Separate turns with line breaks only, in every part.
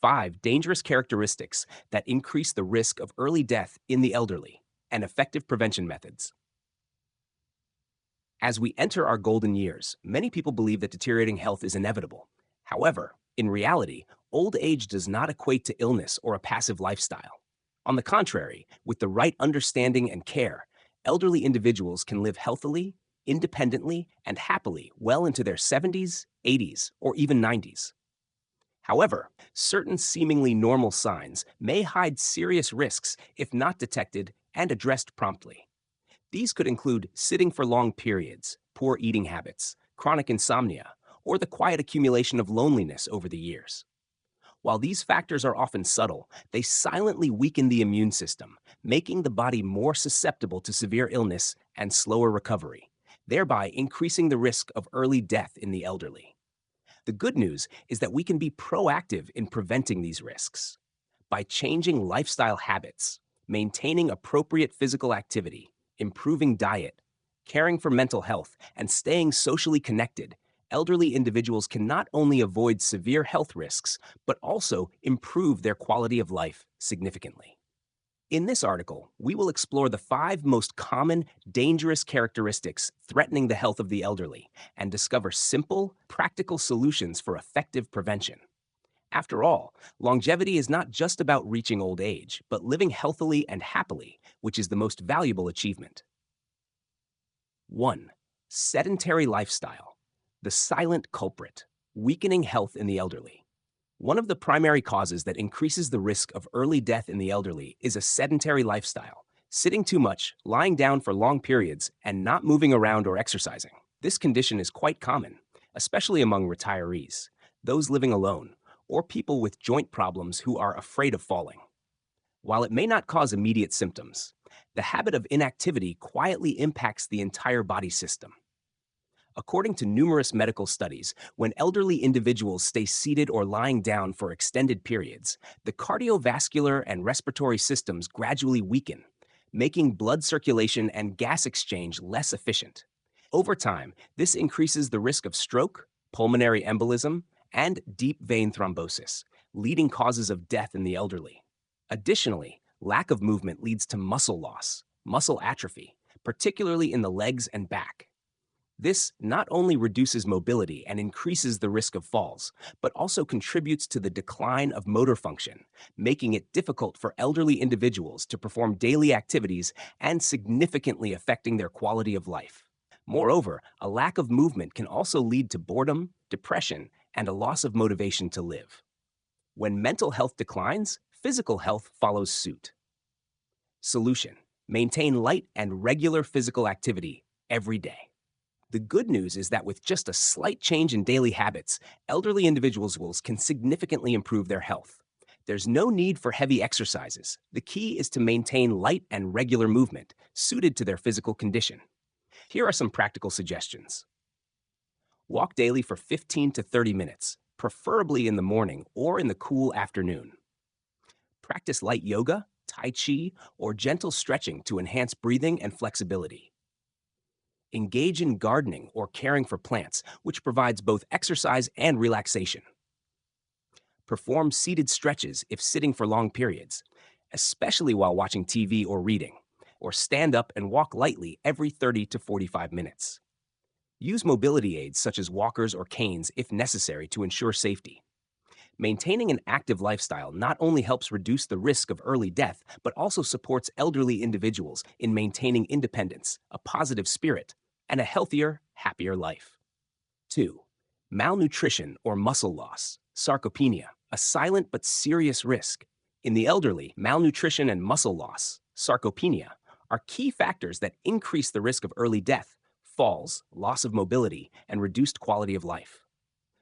5 dangerous characteristics that increase the risk of early death in the elderly and effective prevention methods. As we enter our golden years, many people believe that deteriorating health is inevitable. However, in reality, old age does not equate to illness or a passive lifestyle. On the contrary, with the right understanding and care, elderly individuals can live healthily, independently, and happily well into their 70s, 80s, or even 90s. However, certain seemingly normal signs may hide serious risks if not detected and addressed promptly. These could include sitting for long periods, poor eating habits, chronic insomnia, or the quiet accumulation of loneliness over the years. While these factors are often subtle, they silently weaken the immune system, making the body more susceptible to severe illness and slower recovery, thereby increasing the risk of early death in the elderly. The good news is that we can be proactive in preventing these risks. By changing lifestyle habits, maintaining appropriate physical activity, improving diet, caring for mental health, and staying socially connected, elderly individuals can not only avoid severe health risks, but also improve their quality of life significantly. In this article, we will explore the 5 most common dangerous characteristics threatening the health of the elderly and discover simple, practical solutions for effective prevention. After all, longevity is not just about reaching old age, but living healthily and happily, which is the most valuable achievement. 1. Sedentary lifestyle, the silent culprit, weakening health in the elderly. One of the primary causes that increases the risk of early death in the elderly is a sedentary lifestyle, sitting too much, lying down for long periods, and not moving around or exercising. This condition is quite common, especially among retirees, those living alone, or people with joint problems who are afraid of falling. While it may not cause immediate symptoms, the habit of inactivity quietly impacts the entire body system. According to numerous medical studies, when elderly individuals stay seated or lying down for extended periods, the cardiovascular and respiratory systems gradually weaken, making blood circulation and gas exchange less efficient. Over time, this increases the risk of stroke, pulmonary embolism, and deep vein thrombosis, leading causes of death in the elderly. Additionally, lack of movement leads to muscle loss, muscle atrophy, particularly in the legs and back. This not only reduces mobility and increases the risk of falls, but also contributes to the decline of motor function, making it difficult for elderly individuals to perform daily activities and significantly affecting their quality of life. Moreover, a lack of movement can also lead to boredom, depression, and a loss of motivation to live. When mental health declines, physical health follows suit. Solution: maintain light and regular physical activity every day. The good news is that with just a slight change in daily habits, elderly individuals can significantly improve their health. There's no need for heavy exercises. The key is to maintain light and regular movement suited to their physical condition. Here are some practical suggestions. Walk daily for 15 to 30 minutes, preferably in the morning or in the cool afternoon. Practice light yoga, tai chi, or gentle stretching to enhance breathing and flexibility. Engage in gardening or caring for plants, which provides both exercise and relaxation. Perform seated stretches if sitting for long periods, especially while watching TV or reading, or stand up and walk lightly every 30 to 45 minutes. Use mobility aids such as walkers or canes if necessary to ensure safety. Maintaining an active lifestyle not only helps reduce the risk of early death, but also supports elderly individuals in maintaining independence, a positive spirit, and a healthier, happier life. 2. Malnutrition or muscle loss, sarcopenia, a silent but serious risk. In the elderly, malnutrition and muscle loss, sarcopenia, are key factors that increase the risk of early death, falls, loss of mobility, and reduced quality of life.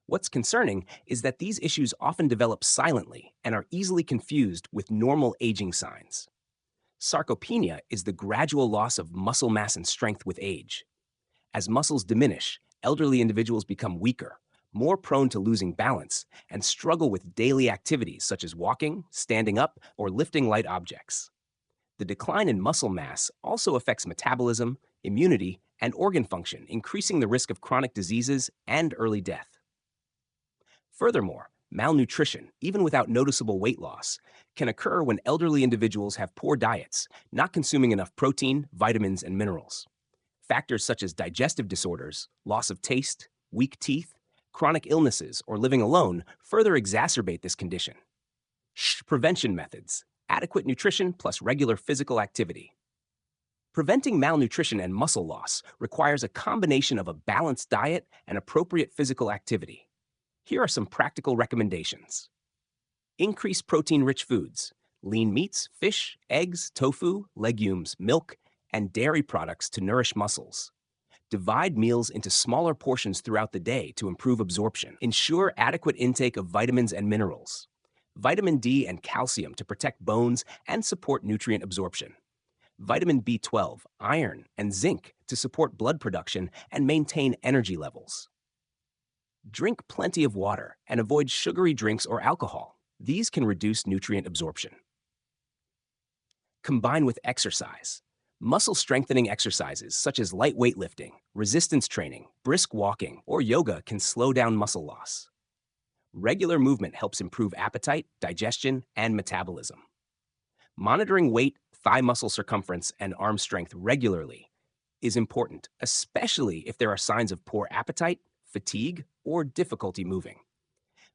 What's concerning is that these issues often develop silently and are easily confused with normal aging signs. Sarcopenia is the gradual loss of muscle mass and strength with age. As muscles diminish, elderly individuals become weaker, more prone to losing balance, and struggle with daily activities such as walking, standing up, or lifting light objects. The decline in muscle mass also affects metabolism, immunity, and organ function, increasing the risk of chronic diseases and early death. Furthermore, Malnutrition, even without noticeable weight loss, can occur when elderly individuals have poor diets, not consuming enough protein, vitamins, and minerals. Factors such as digestive disorders, loss of taste, weak teeth, chronic illnesses, or living alone further exacerbate this condition. Prevention methods: adequate nutrition plus regular physical activity. Preventing malnutrition and muscle loss requires a combination of a balanced diet and appropriate physical activity. Here are some practical recommendations. Increase protein-rich foods: lean meats, fish, eggs, tofu, legumes, milk, and dairy products to nourish muscles. Divide meals into smaller portions throughout the day to improve absorption. Ensure adequate intake of vitamins and minerals. Vitamin D and calcium to protect bones and support nutrient absorption. Vitamin B12, iron, and zinc to support blood production and maintain energy levels. Drink plenty of water and avoid sugary drinks or alcohol. These can reduce nutrient absorption. Combine with exercise. Muscle strengthening exercises such as light weightlifting, resistance training, brisk walking, or yoga can slow down muscle loss. Regular movement helps improve appetite, digestion, and metabolism. Monitoring weight, thigh muscle circumference, and arm strength regularly is important, especially if there are signs of poor appetite, fatigue, or difficulty moving.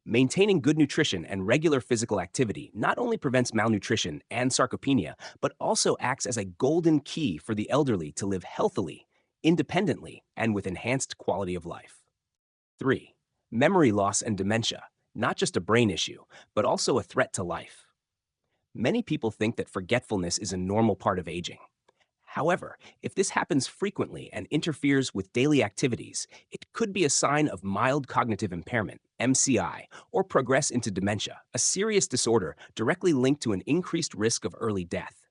Maintaining good nutrition and regular physical activity not only prevents malnutrition and sarcopenia, but also acts as a golden key for the elderly to live healthily, independently, and with enhanced quality of life. 3. Memory loss and dementia, not just a brain issue, but also a threat to life. Many people think that forgetfulness is a normal part of aging. However, if this happens frequently and interferes with daily activities, it could be a sign of mild cognitive impairment, MCI, or progress into dementia, a serious disorder directly linked to an increased risk of early death.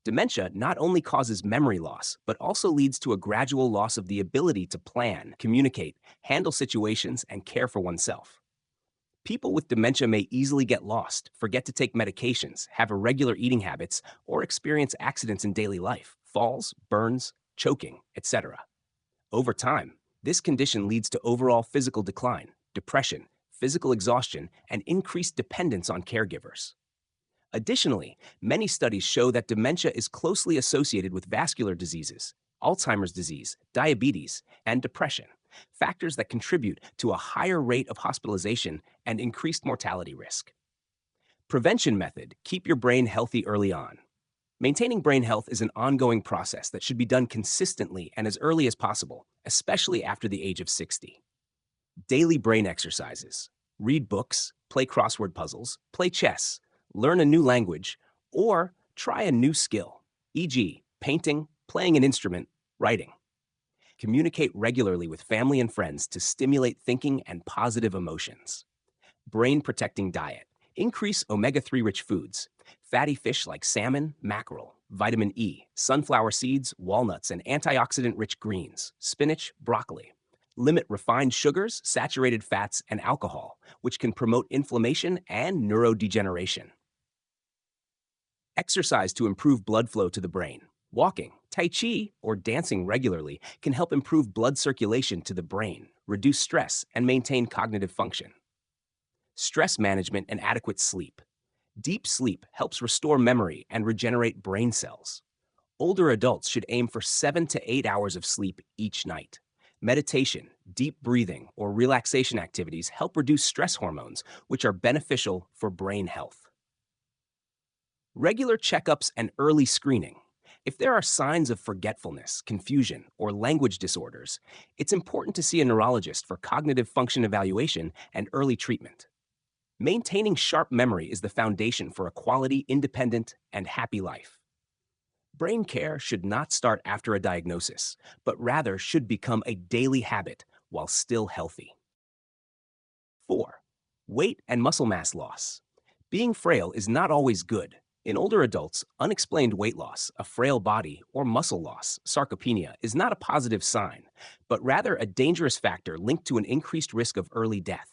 Dementia not only causes memory loss, but also leads to a gradual loss of the ability to plan, communicate, handle situations, and care for oneself. People with dementia may easily get lost, forget to take medications, have irregular eating habits, or experience accidents in daily life, falls, burns, choking, etc. Over time, this condition leads to overall physical decline, depression, physical exhaustion, and increased dependence on caregivers. Additionally, many studies show that dementia is closely associated with vascular diseases, Alzheimer's disease, diabetes, and depression, factors that contribute to a higher rate of hospitalization and increased mortality risk. Prevention method: keep your brain healthy early on. Maintaining brain health is an ongoing process that should be done consistently and as early as possible, especially after the age of 60. Daily brain exercises: read books, play crossword puzzles, play chess, learn a new language, or try a new skill, e.g., painting, playing an instrument, writing. Communicate regularly with family and friends to stimulate thinking and positive emotions. Brain-protecting diet: increase omega-3 rich foods, fatty fish like salmon, mackerel, vitamin E, sunflower seeds, walnuts, and antioxidant-rich greens, spinach, broccoli. Limit refined sugars, saturated fats, and alcohol, which can promote inflammation and neurodegeneration. Exercise to improve blood flow to the brain. Walking, tai chi, or dancing regularly can help improve blood circulation to the brain, reduce stress, and maintain cognitive function. Stress management and adequate sleep. Deep sleep helps restore memory and regenerate brain cells. Older adults should aim for 7 to 8 hours of sleep each night. Meditation, deep breathing, or relaxation activities help reduce stress hormones, which are beneficial for brain health. Regular checkups and early screening. If there are signs of forgetfulness, confusion, or language disorders, it's important to see a neurologist for cognitive function evaluation and early treatment. Maintaining sharp memory is the foundation for a quality, independent, and happy life. Brain care should not start after a diagnosis, but rather should become a daily habit while still healthy. 4. Weight and muscle mass loss. Being frail is not always good. In older adults, unexplained weight loss, a frail body, or muscle loss, sarcopenia, is not a positive sign, but rather a dangerous factor linked to an increased risk of early death.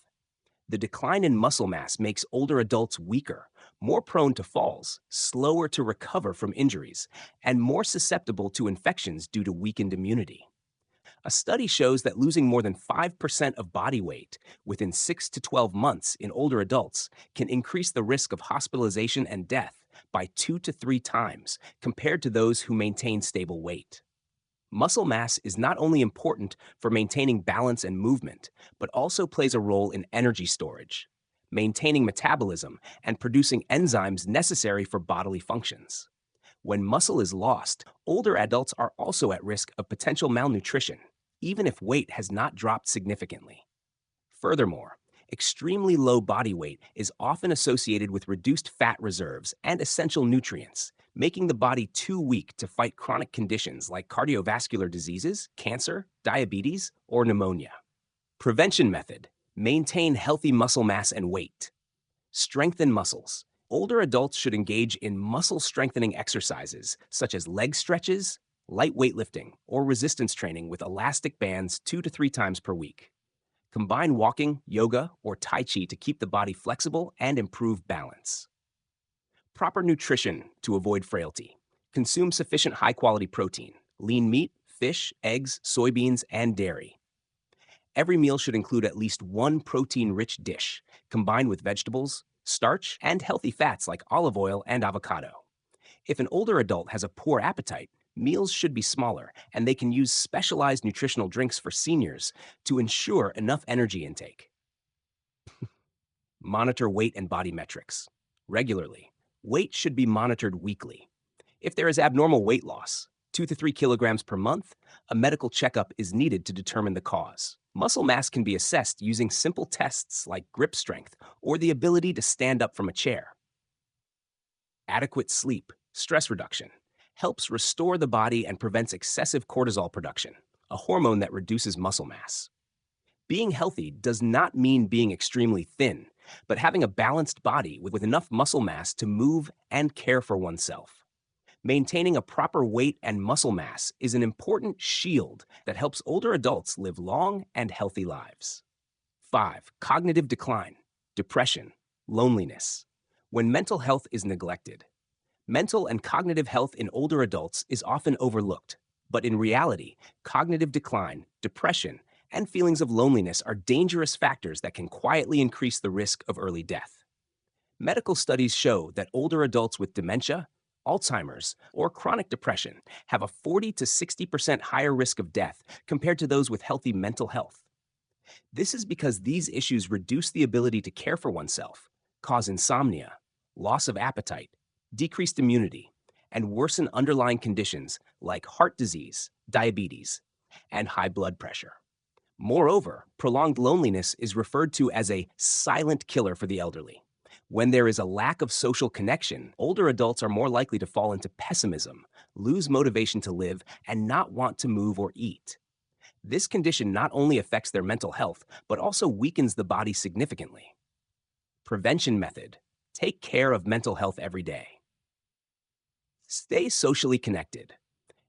The decline in muscle mass makes older adults weaker, more prone to falls, slower to recover from injuries, and more susceptible to infections due to weakened immunity. A study shows that losing more than 5% of body weight within 6 to 12 months in older adults can increase the risk of hospitalization and death by 2 to 3 times compared to those who maintain stable weight. Muscle mass is not only important for maintaining balance and movement, but also plays a role in energy storage, maintaining metabolism, and producing enzymes necessary for bodily functions. When muscle is lost, older adults are also at risk of potential malnutrition, even if weight has not dropped significantly. Furthermore, extremely low body weight is often associated with reduced fat reserves and essential nutrients, making the body too weak to fight chronic conditions like cardiovascular diseases, cancer, diabetes, or pneumonia. Prevention method: maintain healthy muscle mass and weight. Strengthen muscles. Older adults should engage in muscle strengthening exercises such as leg stretches, light weightlifting, or resistance training with elastic bands 2 to 3 times per week. Combine walking, yoga, or Tai Chi to keep the body flexible and improve balance. Proper nutrition to avoid frailty. Consume sufficient high-quality protein, lean meat, fish, eggs, soybeans, and dairy. Every meal should include at least one protein-rich dish, combined with vegetables, starch, and healthy fats like olive oil and avocado. If an older adult has a poor appetite, meals should be smaller, and they can use specialized nutritional drinks for seniors to ensure enough energy intake. Monitor weight and body metrics regularly. Weight should be monitored weekly. If there is abnormal weight loss, 2 to 3 kilograms per month, a medical checkup is needed to determine the cause. Muscle mass can be assessed using simple tests like grip strength or the ability to stand up from a chair. Adequate sleep, stress reduction, helps restore the body and prevents excessive cortisol production, a hormone that reduces muscle mass. Being healthy does not mean being extremely thin, but having a balanced body with enough muscle mass to move and care for oneself. Maintaining a proper weight and muscle mass is an important shield that helps older adults live long and healthy lives. 5. Cognitive decline, depression, loneliness. When mental health is neglected. Mental and cognitive health in older adults is often overlooked, but in reality, cognitive decline, depression, and feelings of loneliness are dangerous factors that can quietly increase the risk of early death. Medical studies show that older adults with dementia, Alzheimer's, or chronic depression have a 40 to 60% higher risk of death compared to those with healthy mental health. This is because these issues reduce the ability to care for oneself, cause insomnia, loss of appetite, decreased immunity, and worsen underlying conditions like heart disease, diabetes, and high blood pressure. Moreover, prolonged loneliness is referred to as a silent killer for the elderly. When there is a lack of social connection, older adults are more likely to fall into pessimism, lose motivation to live, and not want to move or eat. This condition not only affects their mental health, but also weakens the body significantly. Prevention method: take care of mental health every day. Stay socially connected.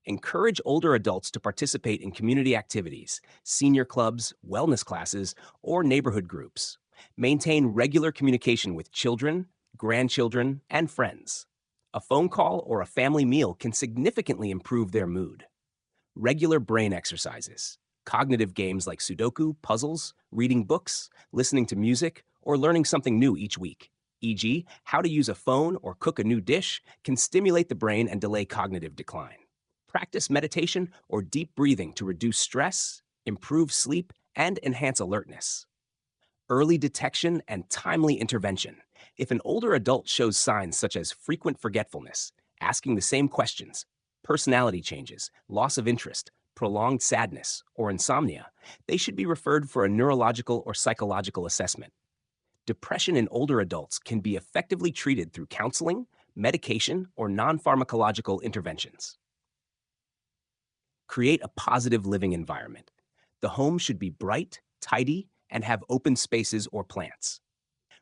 Encourage older adults to participate in community activities, senior clubs, wellness classes, or neighborhood groups. Maintain regular communication with children, grandchildren, and friends. A phone call or a family meal can significantly improve their mood. Regular brain exercises. Cognitive games like Sudoku, puzzles, reading books, listening to music, or learning something new each week, e.g., how to use a phone or cook a new dish, can stimulate the brain and delay cognitive decline. Practice meditation or deep breathing to reduce stress, improve sleep, and enhance alertness. Early detection and timely intervention. If an older adult shows signs such as frequent forgetfulness, asking the same questions, personality changes, loss of interest, prolonged sadness, or insomnia, they should be referred for a neurological or psychological assessment. Depression in older adults can be effectively treated through counseling, medication, or non-pharmacological interventions. Create a positive living environment. The home should be bright, tidy, and have open spaces or plants.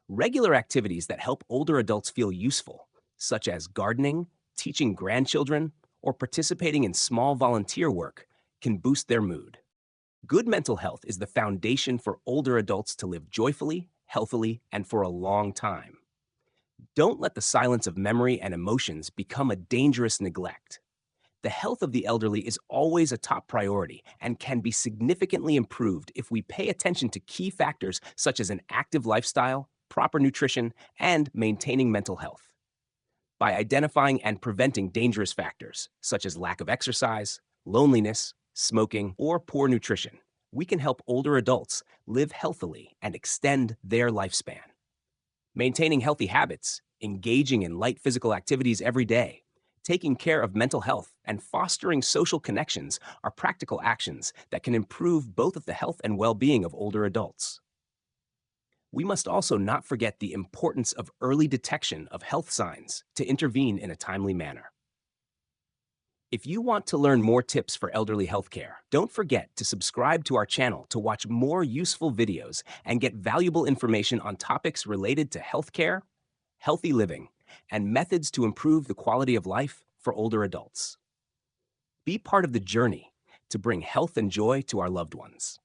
Regular activities that help older adults feel useful, such as gardening, teaching grandchildren, or participating in small volunteer work, can boost their mood. Good mental health is the foundation for older adults to live joyfully, healthily, and for a long time. Don't let the silence of memory and emotions become a dangerous neglect. The health of the elderly is always a top priority and can be significantly improved if we pay attention to key factors such as an active lifestyle, proper nutrition, and maintaining mental health. By identifying and preventing dangerous factors such as lack of exercise, loneliness, smoking, or poor nutrition, we can help older adults live healthily and extend their lifespan. Maintaining healthy habits, engaging in light physical activities every day, taking care of mental health, and fostering social connections are practical actions that can improve both of the health and well-being of older adults. We must also not forget the importance of early detection of health signs to intervene in a timely manner. If you want to learn more tips for elderly healthcare, don't forget to subscribe to our channel to watch more useful videos and get valuable information on topics related to healthcare, healthy living, and methods to improve the quality of life for older adults. Be part of the journey to bring health and joy to our loved ones.